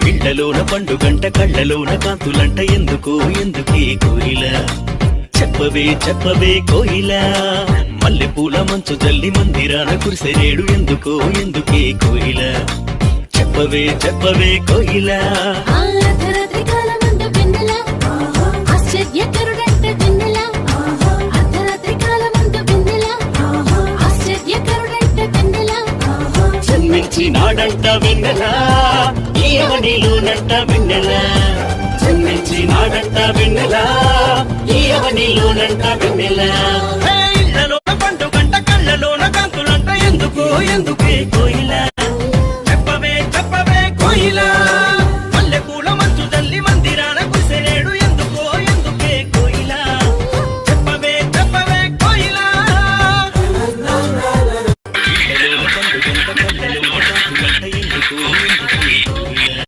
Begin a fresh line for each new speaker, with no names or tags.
ఇళ్లలోన పండుగంట కళ్ళలోన కాంతులంట ఎందుకు ఎందుకే కోయిల చెప్పవే చెప్పవే కోయిల మల్లె పూల మంచు జల్లి మందిరాన కురిసెనేడు ఎందుకో ఎందుకే కోయిల చెప్పవే చెప్పవే కోయిల జన్మించినాడంట వెన్నెల ఈ అవనిలోనంట వెన్నెల జన్మించినాడంట వెన్నెల ఈ అవనిలోనంట వెన్నెల ఇళ్లలోన పండుగంట కళ్ళలోన కాంతులంట ఎందుకు ఎందుకే కోయిల చెప్పవే చెప్పవే కోయిల